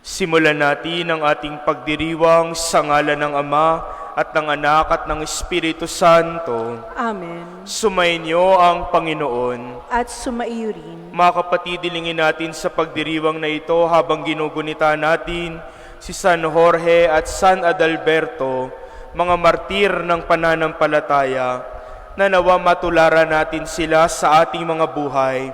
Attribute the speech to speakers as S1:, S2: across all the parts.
S1: Simulan natin ang ating pagdiriwang sa ngalan ng Ama at ng Anak at ng Espiritu Santo.
S2: Amen.
S1: Sumainyo ang Panginoon.
S2: At sumaiyo rin.
S1: Mga kapatid, dilingin natin sa pagdiriwang na ito habang ginugunita natin si San Jorge at San Adalberto, mga martir ng pananampalataya, na nawa matularan natin sila sa ating mga buhay,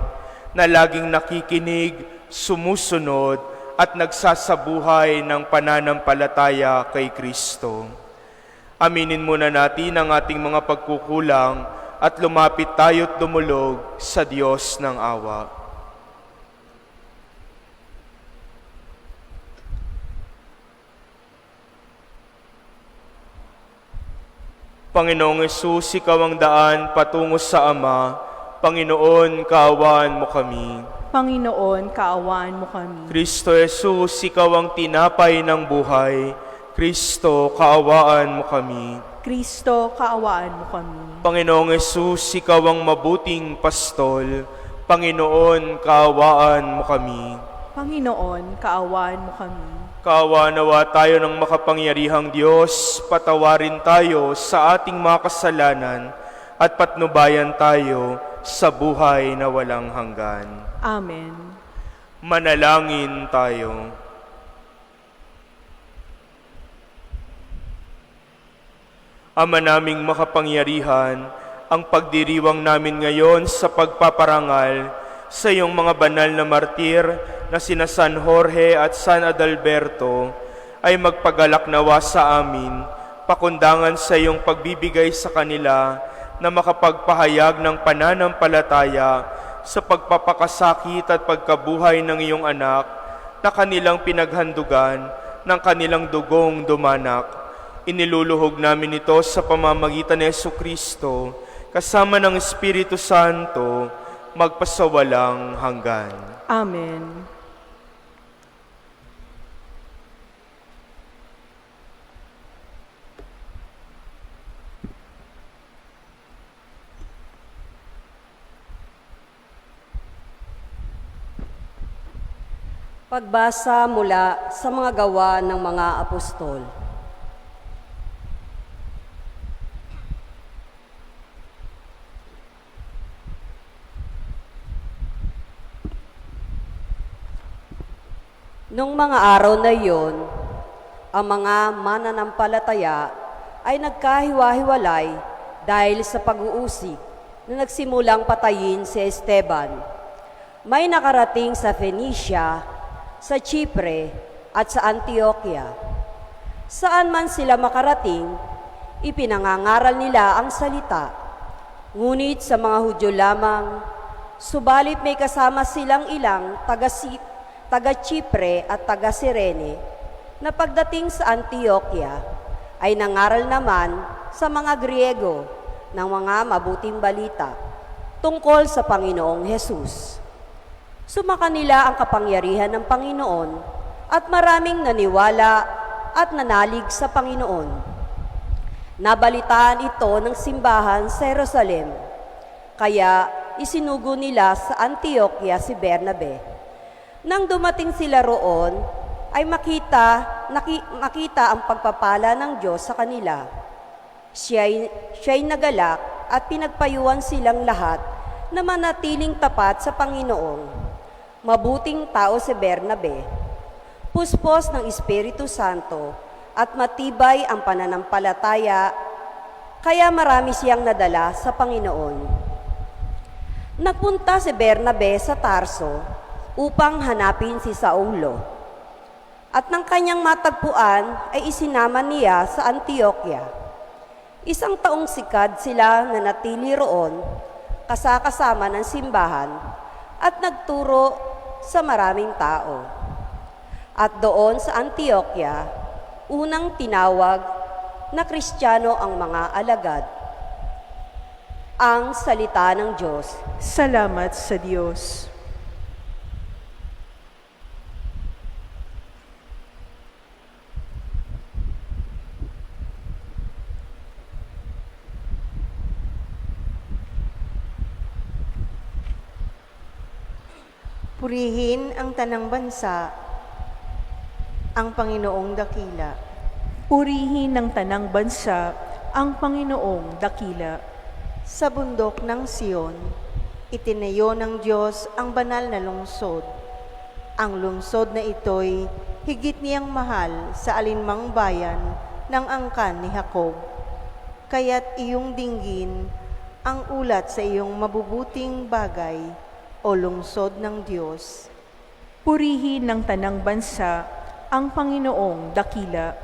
S1: na laging nakikinig, sumusunod, at nagsasabuhay ng pananampalataya kay Kristo. Aminin muna natin ang ating mga pagkukulang at lumapit tayo't dumulog sa Diyos ng awa. Panginoong Hesus, Ikaw ang daan patungo sa Ama. Panginoon, kaawaan mo kami.
S2: Panginoon, kaawaan mo kami.
S1: Kristo Jesus, Ikaw ang tinapay ng buhay. Kristo, kaawaan mo kami.
S2: Kristo, kaawaan mo kami.
S1: Panginoong Hesus, Ikaw ang mabuting pastol. Panginoon, kaawaan mo kami.
S2: Panginoon, kaawaan mo kami.
S1: Kaawa nawa tayo ng makapangyarihang Diyos, patawarin tayo sa ating mga kasalanan at patnubayan tayo sa buhay na walang hanggan.
S2: Amen.
S1: Manalangin tayo. Ama naming makapangyarihan, ang pagdiriwang namin ngayon sa pagpaparangal sa iyong mga banal na martir na sina San Jorge at San Adalberto ay magpagalak nawa sa amin, pakundangan sa iyong pagbibigay sa kanila na makapagpahayag ng pananampalataya sa pagpapakasakit at pagkabuhay ng iyong anak na kanilang pinaghandugan ng kanilang dugong dumanak. Iniluluhog namin ito sa pamamagitan ni Jesucristo kasama ng Espiritu Santo magpasawalang hanggan.
S2: Amen.
S3: Pagbasa mula sa mga gawa ng mga apostol. Nung mga araw na iyon, ang mga mananampalataya ay nagkahiwa-hiwalay dahil sa pag-uusig na nagsimulang patayin si Esteban. May nakarating sa Phoenicia, sa Chipre at sa Antioquia. Saan man sila makarating, ipinangangaral nila ang salita. Ngunit sa mga Hudyo lamang, subalit may kasama silang ilang taga-Chipre at taga-Sirene, na pagdating sa Antioquia ay nangaral naman sa mga Griego ng mga mabuting balita tungkol sa Panginoong Hesus. Sumakanila ang kapangyarihan ng Panginoon at maraming naniwala at nanalig sa Panginoon. Nabalitaan ito ng simbahan sa Jerusalem, kaya isinugo nila sa Antioquia si Bernabe. Nang dumating sila roon, ay makita ang pagpapala ng Diyos sa kanila. Siya'y nagalak at pinagpayuan silang lahat na manatiling tapat sa Panginoon. Mabuting tao si Bernabe, puspos ng Espiritu Santo at matibay ang pananampalataya, kaya marami siyang nadala sa Panginoon. Nagpunta si Bernabe sa Tarso upang hanapin si Saulo. At nang kanyang matagpuan ay isinama niya sa Antioquia. Isang taong sikad sila na natili roon kasama ng simbahan at nagturo sa maraming tao. At doon sa Antioquia, unang tinawag na Kristiyano ang mga alagad. Ang salita ng Diyos.
S2: Salamat sa Diyos.
S4: Purihin ang tanang bansa, ang Panginoong dakila.
S2: Purihin ng tanang bansa ang Panginoong dakila.
S4: Sa bundok ng Siyon, itinayo ng Diyos ang banal na lungsod. Ang lungsod na ito'y higit niyang mahal sa alinmang bayan ng angkan ni Jacob. Kaya't iyong dinggin ang ulat sa iyong mabubuting bagay, o lungsod ng Diyos.
S2: Purihin ng tanang bansa ang Panginoong dakila.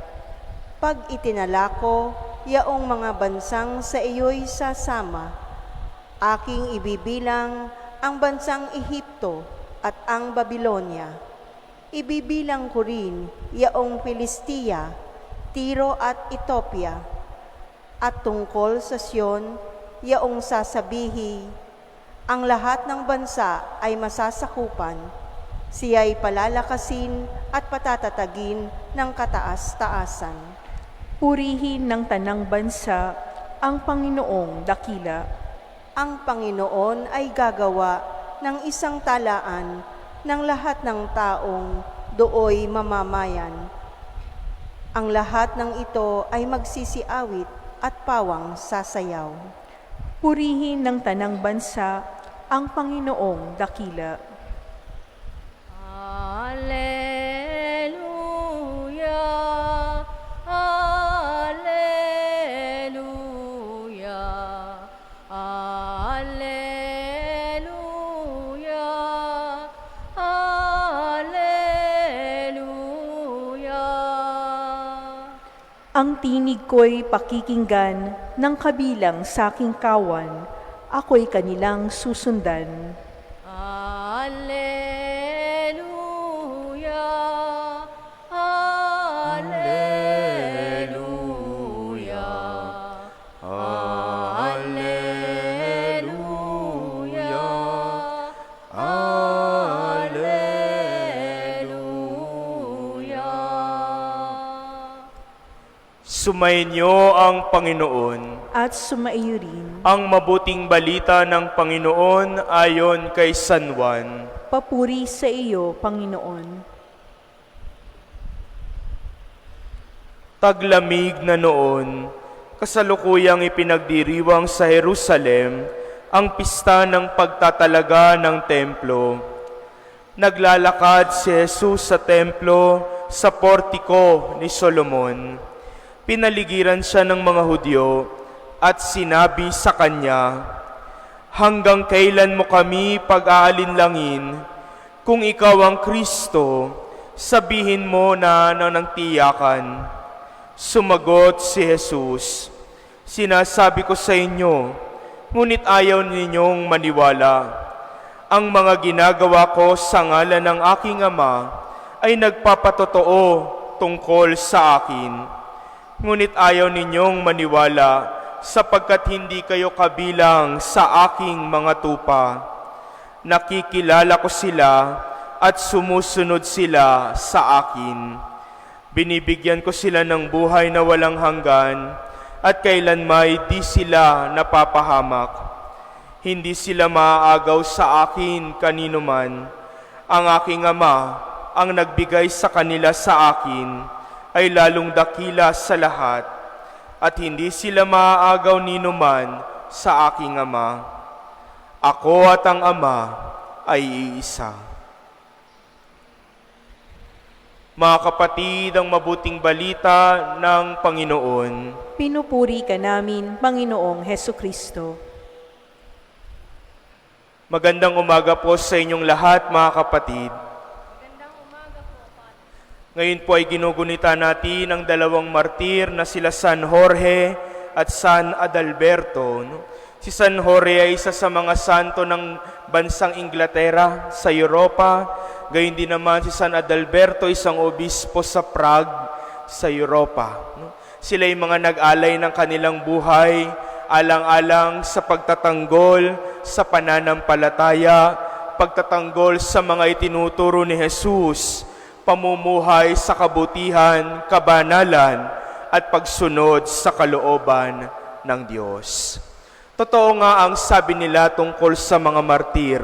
S4: Pag itinala ko, yaong mga bansang sa iyo'y sasama, aking ibibilang ang bansang Ehipto at ang Babilonya. Ibibilang ko rin yaong Filistia, Tiro at Ethiopia. At tungkol sa Siyon, yaong sasabihi, ang lahat ng bansa ay masasakupan, siya'y palalakasin at patatatagin ng kataas-taasan.
S2: Purihin ng tanang bansa ang Panginoong dakila.
S4: Ang Panginoon ay gagawa ng isang talaan ng lahat ng taong dooy mamamayan. Ang lahat ng ito ay magsisiawit at pawang sasayaw.
S2: Purihin ng tanang bansa ang Panginoong dakila.
S5: Alleluia, alleluia, alleluia, alleluia.
S2: Ang tinig ko'y pakikinggan ng kabilang sa aking kawan, ako'y kanilang susundan.
S5: Alleluia, alleluia, alleluia, alleluia.
S1: Sumainyo ang Panginoon.
S2: At sumaiyo rin,
S1: Ang mabuting balita ng Panginoon ayon kay San Juan.
S2: papuri sa iyo, Panginoon.
S1: Taglamig na noon, kasalukuyang ipinagdiriwang sa Jerusalem ang pista ng pagtatalaga ng templo. Naglalakad si Jesus sa templo sa portiko ni Solomon. Pinaligiran siya ng mga Hudyo at sinabi sa kanya, "Hanggang kailan mo kami pag-aalinlangin? Kung ikaw ang Kristo, sabihin mo na ng tiyakan." Sumagot si Jesus, "Sinasabi ko sa inyo, ngunit ayaw ninyong maniwala. Ang mga ginagawa ko sa ngalan ng aking Ama ay nagpapatotoo tungkol sa akin. Ngunit ayaw ninyong maniwala sapagkat hindi kayo kabilang sa aking mga tupa. Nakikilala ko sila at sumusunod sila sa akin. Binibigyan ko sila ng buhay na walang hanggan at kailanmay di sila napapahamak. Hindi sila maaagaw sa akin kanino man. Ang aking Ama ang nagbigay sa kanila sa akin ay lalong dakila sa lahat at hindi sila maaagaw nino man sa aking Ama. Ako at ang Ama ay iisa." Mga kapatid, ang mabuting balita ng Panginoon.
S2: Pinupuri ka namin, Panginoong Heso Kristo.
S1: Magandang umaga po sa inyong lahat, mga kapatid. Ngayon po ay ginugunita natin ang dalawang martir na sila San Jorge at San Adalberto. Si San Jorge ay isa sa mga santo ng bansang Inglaterra sa Europa. Gayon din naman si San Adalberto, isang obispo sa Prague sa Europa. Sila ay mga nag-alay ng kanilang buhay, alang-alang sa pagtatanggol sa pananampalataya, pagtatanggol sa mga itinuturo ni Jesus, pamumuhay sa kabutihan, kabanalan, at pagsunod sa kalooban ng Diyos. Totoo nga ang sabi nila tungkol sa mga martir.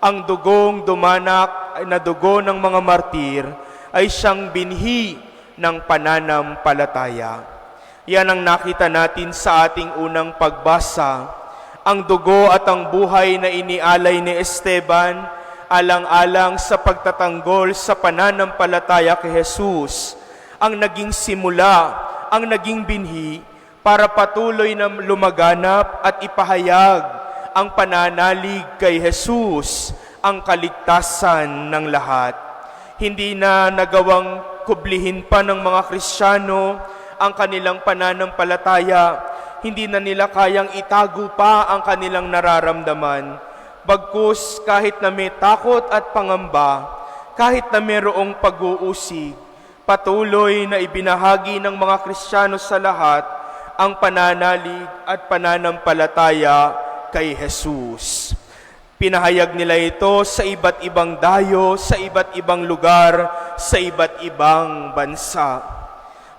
S1: Ang dugong dumanak na dugo ng mga martir ay siyang binhi ng pananampalataya. Yan ang nakita natin sa ating unang pagbasa. Ang dugo at ang buhay na inialay ni Esteban, alang-alang sa pagtatanggol sa pananampalataya kay Jesus, ang naging simula, ang naging binhi, para patuloy na lumaganap at ipahayag ang pananalig kay Jesus, ang kaligtasan ng lahat. Hindi na nagawang kublihin pa ng mga Kristiyano ang kanilang pananampalataya. Hindi na nila kayang itago pa ang kanilang nararamdaman. Bagkus kahit na may takot at pangamba, kahit na mayroong pag-uusig, patuloy na ibinahagi ng mga Kristiyano sa lahat ang pananalig at pananampalataya kay Jesus. Pinahayag nila ito sa iba't ibang dayo, sa iba't ibang lugar, sa iba't ibang bansa.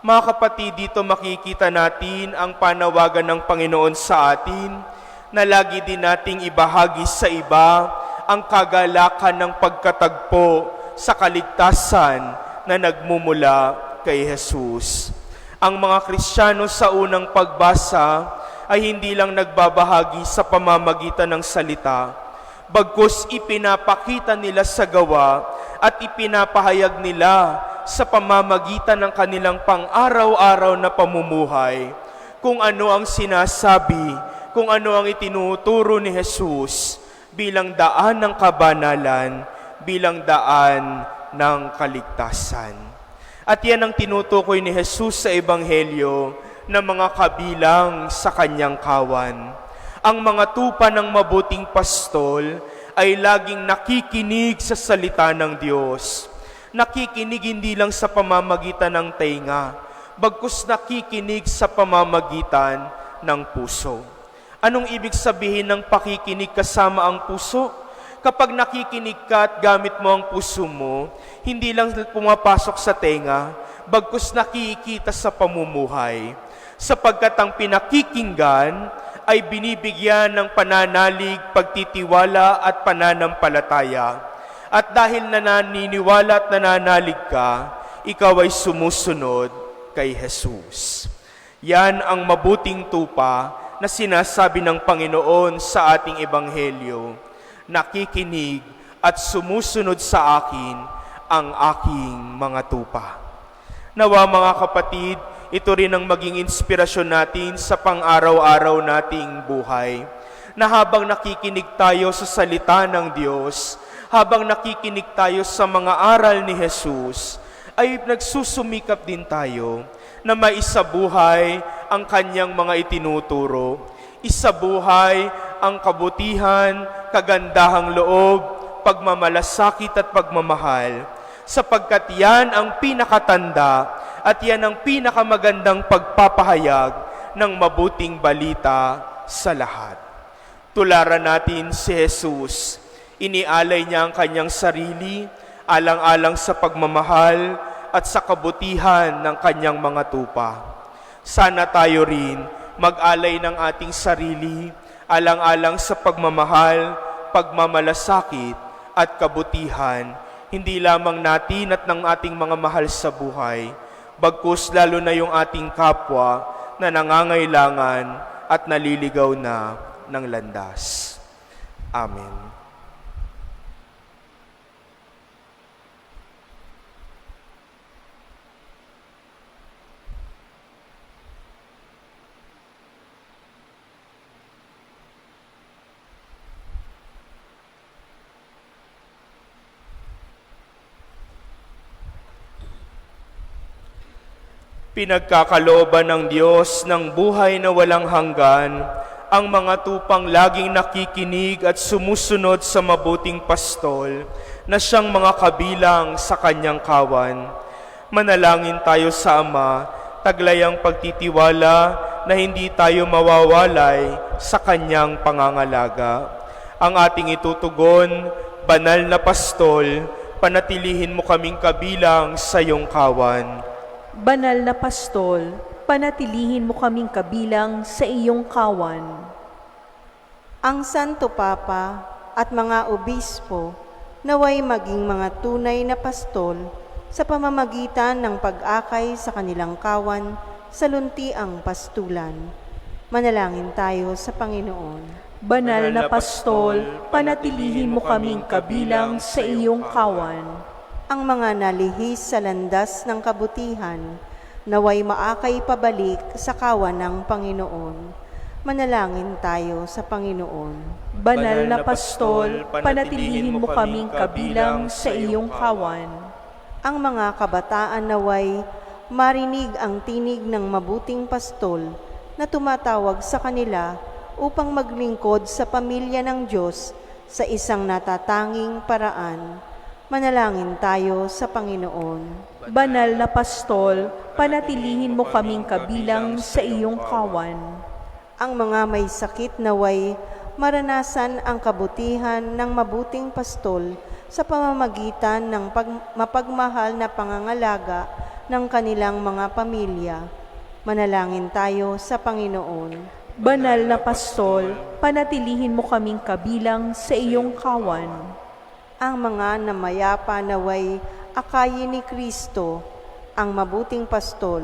S1: Mga kapatid, dito makikita natin ang panawagan ng Panginoon sa atin na lagi din nating ibahagi sa iba ang kagalakan ng pagkatagpo sa kaligtasan na nagmumula kay Jesus. Ang mga Kristiyano sa unang pagbasa ay hindi lang nagbabahagi sa pamamagitan ng salita, bagkus ipinapakita nila sa gawa at ipinapahayag nila sa pamamagitan ng kanilang pang-araw-araw na pamumuhay kung ano ang sinasabi, kung ano ang itinuturo ni Jesus bilang daan ng kabanalan, bilang daan ng kaligtasan. At yan ang tinutukoy ni Jesus sa Ebanghelyo na mga kabilang sa kanyang kawan. Ang mga tupa ng mabuting pastol ay laging nakikinig sa salita ng Diyos. Nakikinig hindi lang sa pamamagitan ng tenga, bagkus nakikinig sa pamamagitan ng puso. Anong ibig sabihin ng pakikinig kasama ang puso? Kapag nakikinig ka at gamit mo ang puso mo, hindi lang pumapasok sa tenga, bagkus nakikita sa pamumuhay. Sapagkat ang pinakikinggan ay binibigyan ng pananalig, pagtitiwala at pananampalataya. At dahil naniniwala at nananalig ka, ikaw ay sumusunod kay Jesus. Yan ang mabuting tupa na sinasabi ng Panginoon sa ating Ebanghelyo. Nakikinig at sumusunod sa akin ang aking mga tupa. Nawa mga kapatid, ito rin ang maging inspirasyon natin sa pang-araw-araw nating buhay. Na habang nakikinig tayo sa salita ng Diyos, habang nakikinig tayo sa mga aral ni Jesus, ay nagsusumikap din tayo na maisabuhay ang kanyang mga itinuturo. Isabuhay ang kabutihan, kagandahang loob, pagmamalasakit at pagmamahal, sapagkat yan ang pinakatanda at yan ang pinakamagandang pagpapahayag ng mabuting balita sa lahat. Tularan natin si Jesus. Inialay niya ang kanyang sarili, alang-alang sa pagmamahal at sa kabutihan ng kanyang mga tupa. Sana tayo rin mag-alay ng ating sarili, alang-alang sa pagmamahal, pagmamalasakit at kabutihan, hindi lamang natin at ng ating mga mahal sa buhay, bagkus lalo na yung ating kapwa na nangangailangan at naliligaw na ng landas. Amen. Pinagkakalooban ng Diyos ng buhay na walang hanggan, ang mga tupang laging nakikinig at sumusunod sa mabuting pastol na siyang mga kabilang sa kanyang kawan. Manalangin tayo sa Ama, taglayang pagtitiwala na hindi tayo mawawalay sa kanyang pangangalaga. Ang ating itutugon, banal na pastol, panatilihin mo kaming kabilang sa iyong kawan.
S2: Banal na pastol, panatilihin mo kaming kabilang sa iyong kawan.
S4: Ang Santo Papa at mga obispo naway maging mga tunay na pastol sa pamamagitan ng pag-akay sa kanilang kawan sa luntiang pastulan. Manalangin tayo sa Panginoon.
S2: Banal na pastol, panatilihin mo kaming kabilang sa iyong kawan.
S4: Ang mga nalihis sa landas ng kabutihan, naway maakay pabalik sa kawan ng Panginoon. Manalangin tayo sa Panginoon.
S2: Banal na pastol, panatilihin mo kaming kabilang sa iyong kawan.
S4: Ang mga kabataan naway marinig ang tinig ng mabuting pastol na tumatawag sa kanila upang maglingkod sa pamilya ng Diyos sa isang natatanging paraan. Manalangin tayo sa Panginoon.
S2: Banal na pastol, panatilihin mo kaming kabilang sa iyong kawan.
S4: Ang mga may sakit naway maranasan ang kabutihan ng mabuting pastol sa pamamagitan ng mapagmahal na pangangalaga ng kanilang mga pamilya. Manalangin tayo sa Panginoon.
S2: Banal na pastol, panatilihin mo kaming kabilang sa iyong kawan.
S4: Ang mga namayapa naway akayin ni Kristo, ang mabuting pastol,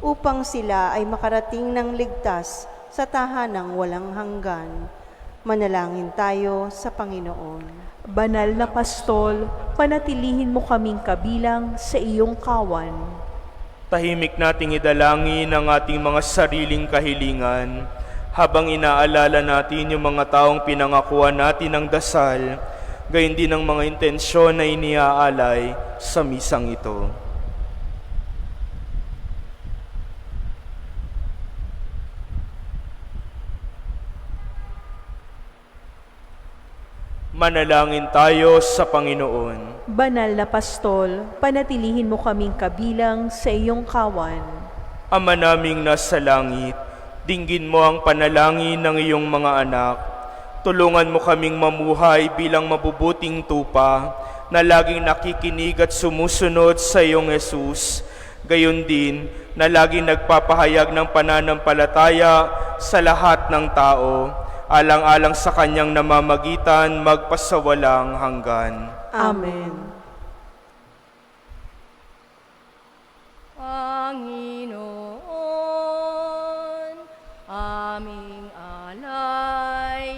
S4: upang sila ay makarating ng ligtas sa tahanang walang hanggan. Manalangin tayo sa Panginoon.
S2: Banal na pastol, panatilihin mo kaming kabilang sa iyong kawan.
S1: Tahimik nating idalangin ang ating mga sariling kahilingan habang inaalala natin yung mga taong pinangakuan natin ng dasal, gayon din ang mga intensyon na iniaalay sa misang ito. Manalangin tayo sa Panginoon.
S2: Banal na pastol, panatilihin mo kaming kabilang sa iyong kawan.
S1: Ama naming nasa langit, dinggin mo ang panalangin ng iyong mga anak. Tulungan mo kaming mamuhay bilang mabubuting tupa na laging nakikinig at sumusunod sa iyong Jesus. Gayon din na laging nagpapahayag ng pananampalataya sa lahat ng tao, alang-alang sa kanyang namamagitan magpasawalang hanggan.
S2: Amen.
S5: Panginoon, aming alay,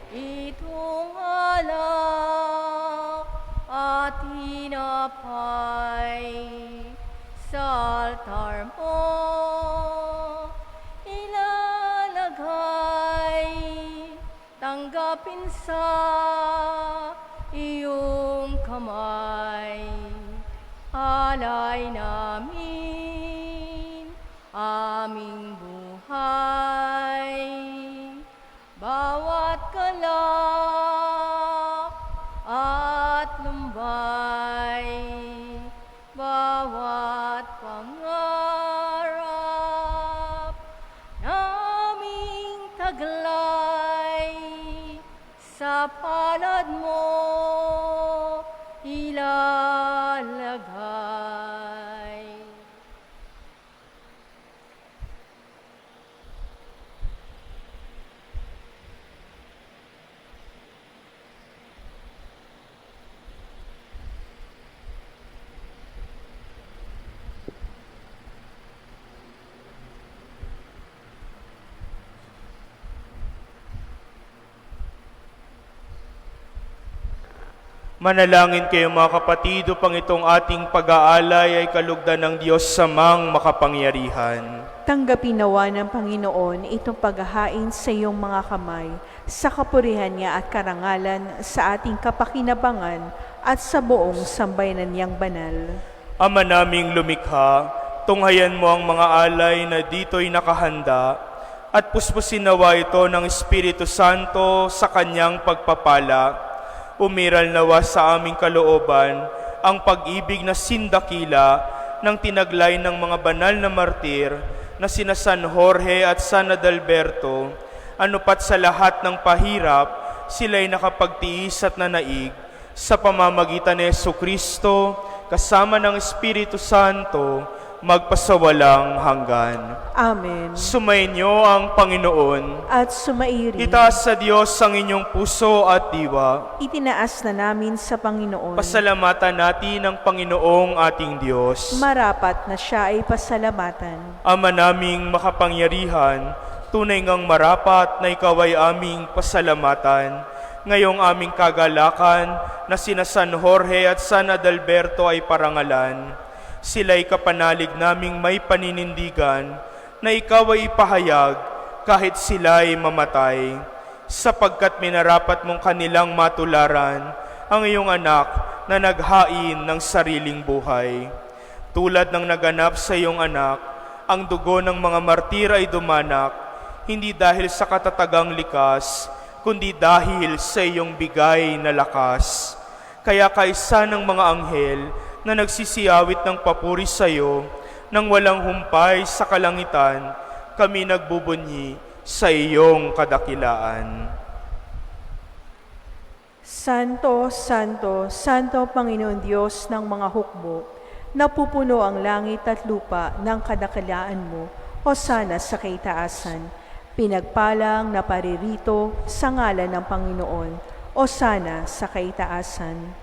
S5: itong alak at tinapay sa altar mo ilalagay, tanggapin sa iyong kamay. Alay namin aming buhay, bawat galak at lumbay, bawat pangarap naming taglay, sa palad mo ilalagay.
S1: Manalangin kayo mga kapatid upang itong ating pag-aalay ay kalugdan ng Diyos samang makapangyarihan.
S2: Tanggapin nawa ng Panginoon itong paghahain sa iyong mga kamay, sa kapurihan niya at karangalan, sa ating kapakinabangan at sa buong sambayanan niyang banal.
S1: Ama naming lumikha, tunghayan mo ang mga alay na dito'y nakahanda at puspusin nawa ito ng Espiritu Santo sa kanyang pagpapala. Umiral nawa sa aming kalooban ang pag-ibig na sindakila ng tinaglay ng mga banal na martir na sina San Jorge at San Adalberto. Anupat sa lahat ng pahirap, sila'y nakapagtiis at nanaig sa pamamagitan ni Jesucristo kasama ng Espiritu Santo magpasawalang hanggan.
S2: Amen.
S1: Sumainyo ang Panginoon.
S2: At sumairi,
S1: Itaas sa Diyos ang inyong puso at diwa.
S2: itinaas na namin sa Panginoon.
S1: Pasalamatan natin ang Panginoong ating Diyos.
S2: Marapat na siya ay pasalamatan.
S1: Ama naming makapangyarihan, tunay ngang marapat na ikaw ay aming pasalamatan. Ngayong aming kagalakan na sina San Jorge at San Adalberto ay parangalan. Sila'y kapanalig naming may paninindigan na ikaw ay ipahayag kahit sila'y mamatay. Sapagkat minarapat mong kanilang matularan ang iyong anak na naghain ng sariling buhay. Tulad ng naganap sa iyong anak, ang dugo ng mga martir ay dumanak, hindi dahil sa katatagang likas, kundi dahil sa iyong bigay na lakas. Kaya kaisa ng mga anghel na nagsisiyawit ng papuri sa iyo, nang walang humpay sa kalangitan, kami nagbubunyi sa iyong kadakilaan.
S2: Santo, Santo, Santo Panginoon Diyos ng mga hukbo, napupuno ang langit at lupa ng kadakilaan mo, hosana sa kaitaasan. Pinagpalang na paririto sa ngalan ng Panginoon, hosana sa kaitaasan.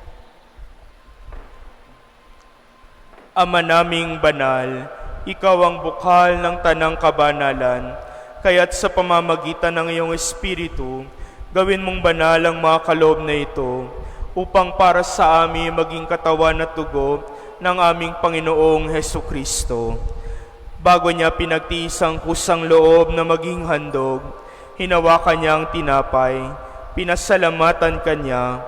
S1: Ama naming banal, ikaw ang bukal ng tanang kabanalan, kaya't sa pamamagitan ng iyong Espiritu, gawin mong banal ang mga kaloob na ito, upang para sa amin maging katawan at dugo ng aming Panginoong Hesukristo. Bago niya pinagtiis ang kusang loob na maging handog, hinawakan niya ang tinapay, pinasalamatan kanya,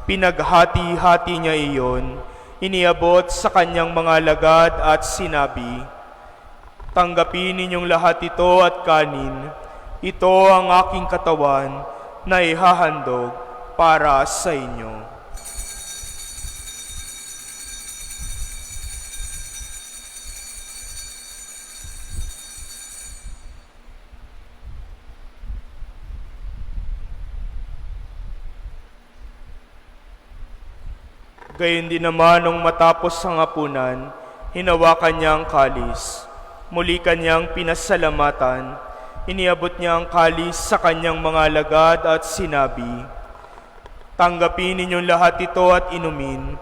S1: pinaghati-hati niya iyon, iniabot sa kanyang mga alagad at sinabi, "Tanggapin ninyong lahat ito at kanin. Ito ang aking katawan na ihahandog para sa inyo." Gayon din naman nung matapos ang hapunan, hinawakan niya ang kalis. Muli kanyang pinasalamatan, iniabot niya ang kalis sa kanyang mga alagad at sinabi, "Tanggapin ninyong lahat ito at inumin.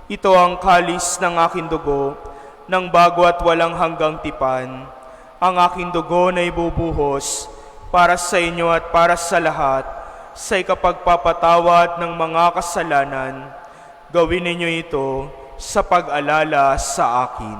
S1: Ito ang kalis ng aking dugo, ng bago at walang hanggang tipan. Ang aking dugo na ibubuhos para sa inyo at para sa lahat, sa ikapagpapatawad ng mga kasalanan. Gawin ninyo ito sa pag-alala sa akin."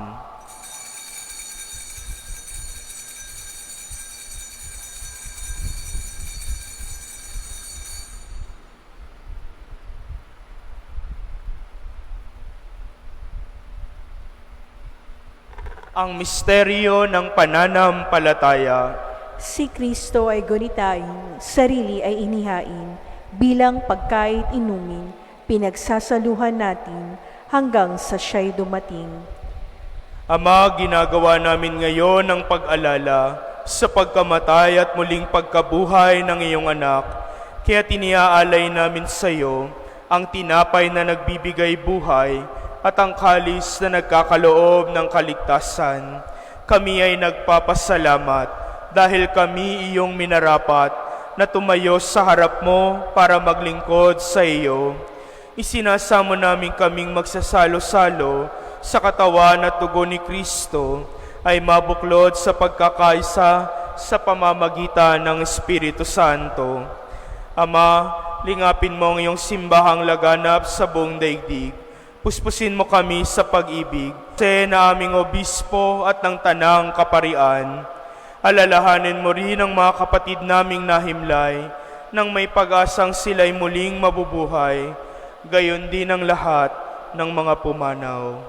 S1: Ang misteryo ng pananampalataya.
S2: Si Kristo ay gunitain, sarili ay inihain, bilang pagkait inumin, pinagsasaluhan natin hanggang sa siya'y dumating.
S1: Ama, ginagawa namin ngayon ang pag-alala sa pagkamatay at muling pagkabuhay ng iyong anak, kaya tiniaalay namin sa iyo ang tinapay na nagbibigay buhay at ang kalis na nagkakaloob ng kaligtasan. Kami ay nagpapasalamat dahil kami iyong minarapat na tumayo sa harap mo para maglingkod sa iyo. Isinasamo namin kaming magsasalo-salo sa katawan at dugo ni Kristo ay mabuklod sa pagkakaisa sa pamamagitan ng Espiritu Santo. Ama, lingapin mo ang iyong simbahang laganap sa buong daigdig. Puspusin mo kami sa pag-ibig, na aming obispo at ng tanang kaparian. Alalahanin mo rin ang mga kapatid naming nahimlay, nang may pag-asang sila'y muling mabubuhay, gayon din ang lahat ng mga pumanaw.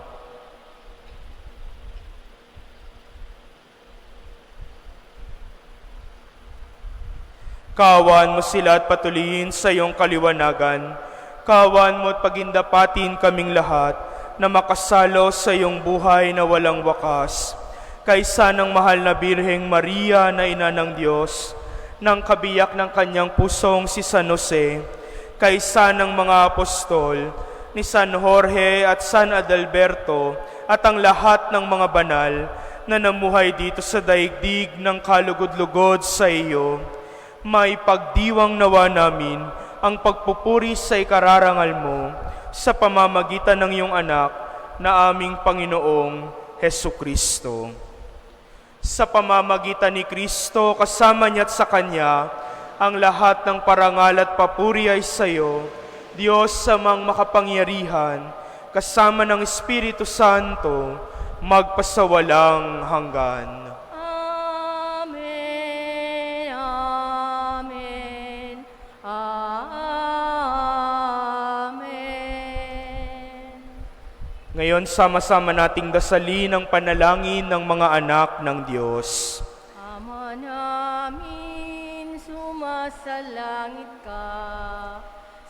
S1: Kawan mo sila at patuloyin sa iyong kaliwanagan. Kawan mo at pagindapatin kaming lahat na makasalo sa iyong buhay na walang wakas. Kaysa ng mahal na Birheng Maria na ina ng Diyos, ng kabiyak ng kanyang pusong si San Jose, kaysa ng mga apostol, ni San Jorge at San Adalberto at ang lahat ng mga banal na namuhay dito sa daigdig ng kalugod-lugod sa iyo. May pagdiwang nawa namin ang pagpupuri sa ikararangal mo sa pamamagitan ng iyong anak na aming Panginoong Hesukristo. Sa pamamagitan ni Kristo, kasama niya at sa Kanya, ang lahat ng parangal at papuri ay sa iyo, Diyos samang makapangyarihan, kasama ng Espiritu Santo, magpasawalang hanggan.
S5: Amen. Amen. Amen.
S1: Ngayon, sama-sama nating dasalin ang panalangin ng mga anak ng Diyos.
S5: Ama namin, sumasalangit ka,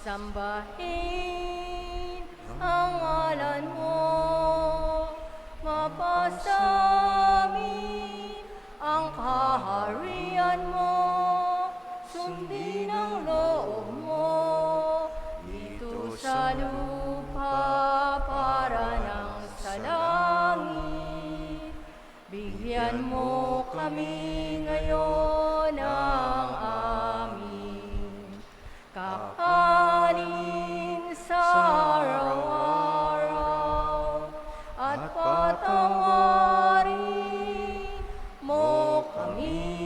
S5: sambahin ang ngalan mo, mapasamin ang kaharian mo, sundin ang loob mo, dito sa lupa para ng sa langit. Bigyan mo kami ngayon ng aming kakanin sa araw-araw, at patawarin mo kami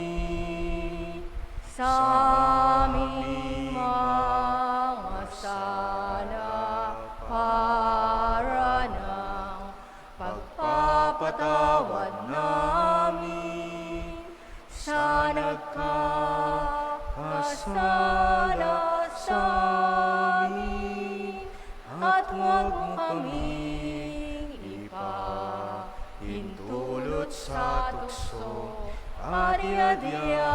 S5: sa aming mga sala para ng pagpapatawad namin sa nagkakasala sa amin, at huwag mo kaming ipahintulot sa tukso, at iadya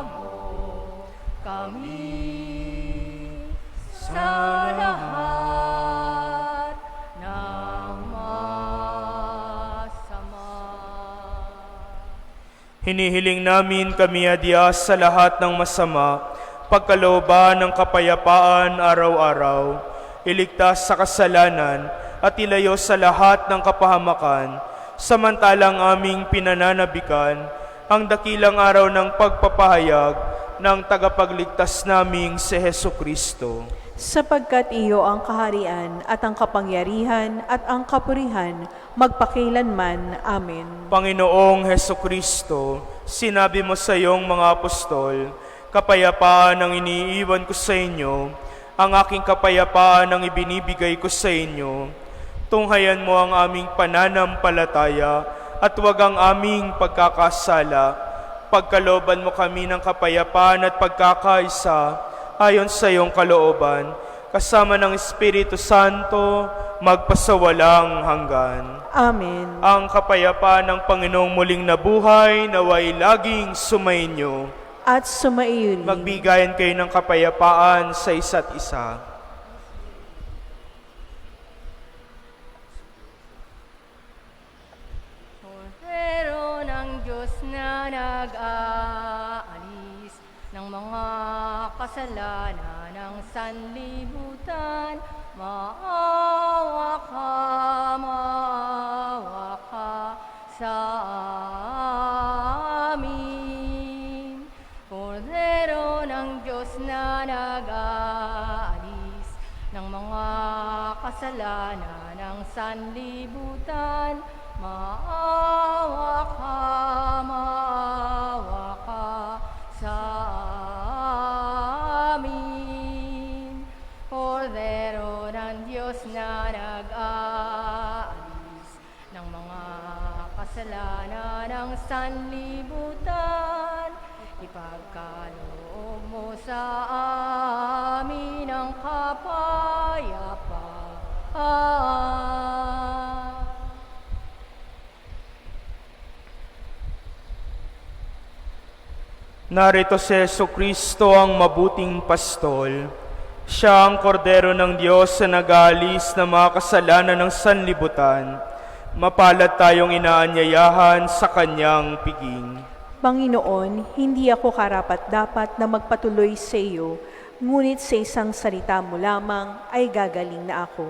S5: mo kami sa lahat ng masama.
S1: Hinihiling namin kami adya sa lahat ng masama, pagkalooban ng kapayapaan araw-araw, iligtas sa kasalanan at ilayo sa lahat ng kapahamakan, samantalang aming pinananabikan ang dakilang araw ng pagpapahayag ng tagapagligtas naming si Hesukristo.
S2: Sapagkat iyo ang kaharian at ang kapangyarihan at ang kapurihan magpakailanman. Amen.
S1: Panginoong Hesukristo, sinabi mo sa iyong mga apostol, kapayapaan ang iniiwan ko sa inyo, ang aking kapayapaan ang ibinibigay ko sa inyo. Tunghayan mo ang aming pananampalataya at huwag ang aming pagkakasala. Pagkalooban mo kami ng kapayapaan at pagkakaisa ayon sa iyong kalooban, kasama ng Espiritu Santo, magpasawalang hanggan.
S2: Amen.
S1: Ang kapayapaan ng Panginoong muling nabuhay, naway laging sumainyo.
S2: At sumaiyo rin.
S1: Magbigayan kayo ng kapayapaan sa isa't isa.
S5: Kordero ng Diyos na nag-aalis ng mga kasalanan ng sanlibutan, maawa ka sa amin. Kordero ng Diyos na nag-aalis ng mga kasalanan ng sanlibutan, maawa ka sa amin. Kordero ng Diyos na nag-aalis ng mga kasalanan ng sanlibutan, ipagkaloob mo sa amin ang kapayapaan.
S1: Narito si Jesucristo ang mabuting pastol. Siya ang kordero ng Diyos na nag-aalis ng mga kasalanan ng sanlibutan. Mapalad tayong inaanyayahan sa kanyang piging.
S2: Panginoon, hindi ako karapat-dapat na magpatuloy sa iyo, ngunit sa isang salita mo lamang ay gagaling na ako.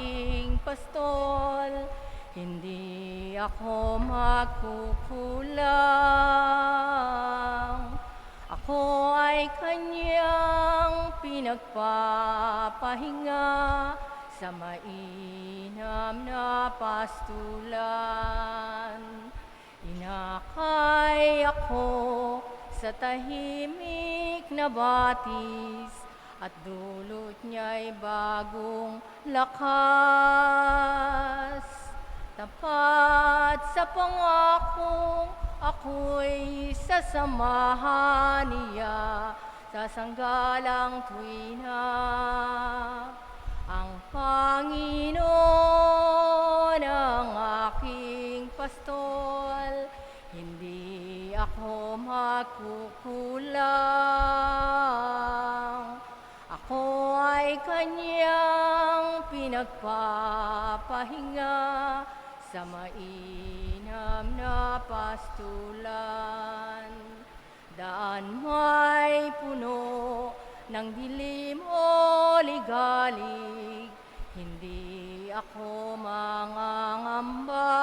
S5: aking pastol, hindi ako magkukulang. Ako ay kanyang pinagpapahinga sa mainam na pastulan. Inakay ako sa tahimik na batis at dulot niya'y bagong lakas. Tapat sa pangakong ako'y sasamahan niya sa sanggalang tuwina. Ang Panginoon ang aking pastol, hindi ako magkukulang. Ako ay kanyang pinagpapahinga sa mainam na pastulan. Daan may puno ng dilim o ligalig, hindi ako mangangamba.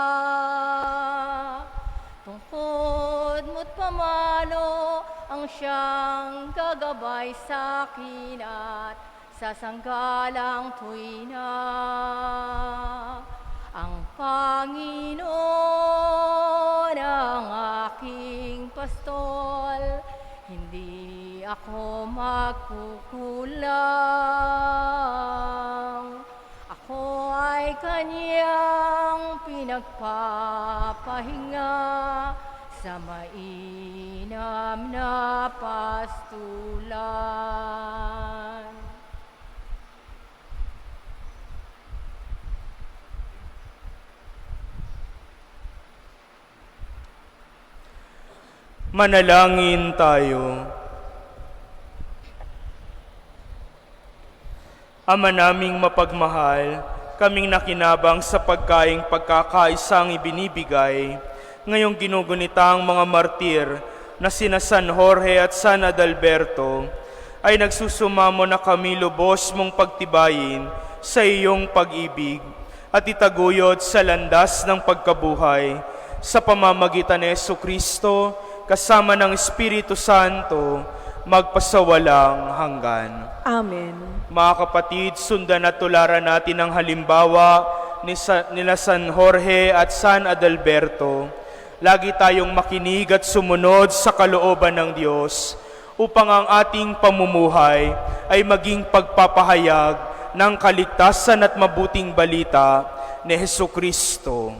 S5: Tungkod mo't pamalo ang siyang gagabay sa'kin at sa sanggalang tuwina. Ang Panginoon ang aking pastol, hindi ako magkukulang. Ako ay kanyang pinagpapahinga sa mainam na pastulan.
S1: Manalangin tayo. Ama naming mapagmahal, kaming nakinabang sa pagkaing pagkakaisang ibinibigay, ngayong ginugunita ang mga martir na sina San Jorge at San Adalberto, ay nagsusumamo na kami lubos mong pagtibayin sa iyong pag-ibig at itaguyod sa landas ng pagkabuhay sa pamamagitan ni Jesucristo kasama ng Espiritu Santo, magpasawalang hanggan.
S2: Amen.
S1: Mga kapatid, sundan at tularan natin ang halimbawa nila San Jorge at San Adalberto. Lagi tayong makinig at sumunod sa kalooban ng Diyos upang ang ating pamumuhay ay maging pagpapahayag ng kaligtasan at mabuting balita ni Jesucristo.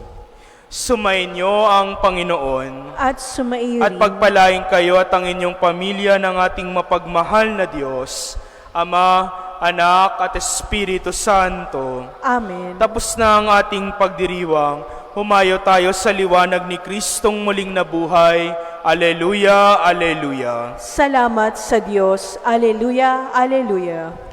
S1: Sumainyo ang Panginoon
S2: At sumaiyo
S1: at
S2: rin.
S1: pagpalain kayo at ang inyong pamilya ng ating mapagmahal na Diyos, Ama, Anak at Espiritu Santo.
S2: Amen.
S1: Tapos na ang ating pagdiriwang, humayo tayo sa liwanag ni Kristong muling nabuhay. Aleluya, aleluya.
S2: Salamat sa Diyos. Aleluya, aleluya.